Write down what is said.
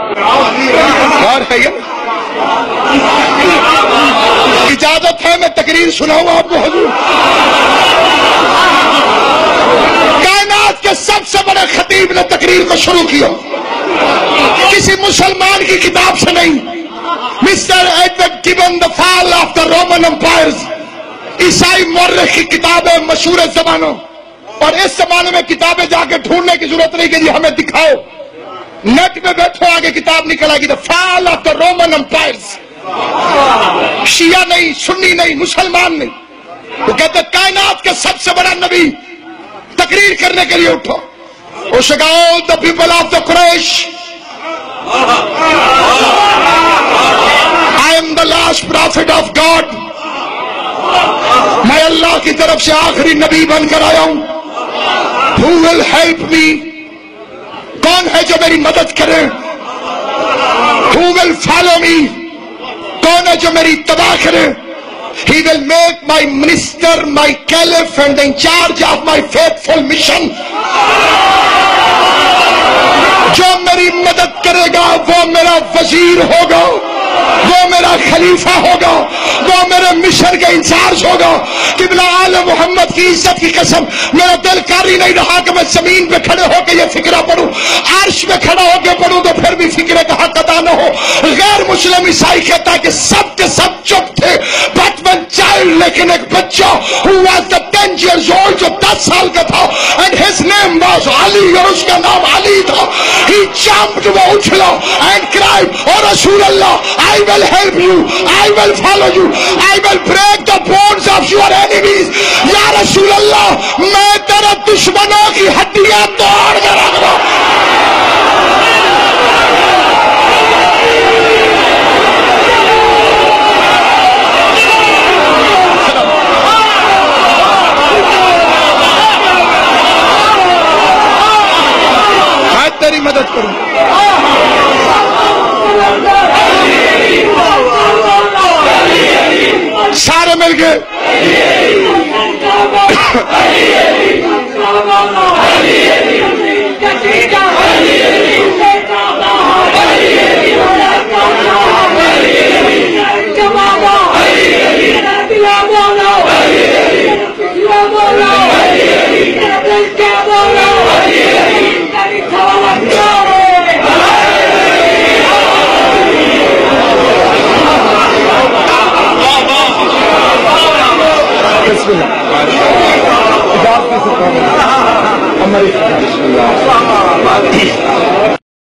اور ہے اجازت ہے میں تقریر سناؤں آپ کو حضور؟ کائنات کے سب سے بڑے خطیب نے تقریر کو شروع کیا کسی مسلمان کی کتاب سے نہیں. Mr Edward Gibbon the fall of the Roman empires, عیسائی مورخ کی کتاب ہے مشہور زمانوں. اور اس زمانے میں کتابیں جا کے ڈھونڈنے کی ضرورت نہیں کہ جی ہمیں دکھاؤ، نیٹ میں بیٹھو آگے کتاب نکل آئے گی. دا fall of the Roman umpires. شیعہ نہیں، سنی نہیں، مسلمان نہیں. وہ کہتے کائنات کے سب سے بڑا نبی تقریر کرنے کے لیے اٹھو. اس کا all the people of the Quraysh, I am the last prophet of God. میں اللہ کی طرف سے آخری نبی بن کر آیا ہوں. Who will help me? کون ہے جو میری مدد کرے؟ Who will follow me? کون ہے جو میری اتباع کرے؟ He will make my minister, my caliph and in charge of my faithful mission. جو میری مدد کرے گا وہ میرا وزیر ہوگا، وہ میرا خلیفہ ہوگا، وہ میرے مشن کے انچارج ہوگا. قبلہ آل محمد کی عزت کی قسم میرا دل کاری نہیں رہا کہ میں زمین پہ کھڑے ہو کے یہ فکرہ پڑھوں، عرش پہ کھڑا ہو کے پڑھوں تو پھر بھی فکرے کا حق ادا نہ ہو. غیر مسلم عیسائی کہتا ہے کہ سب کے سب چپ تھے بٹ ون چائلڈ، لیکن ایک بچہ who was the 10 years old جو 10 سال کا تھا and his name was علی، اور اس کا نام علی تھا. he jumped، وہ اچھلا and cried، اور رسول اللہ I will help you, I will follow you, I will break the bones of your enemies. یا رسول اللہ میں تیرے دشمنوں کی ہڈیاں توڑ کے رکھ دوں. میں تیری مدد کروں. سارے مل گئے.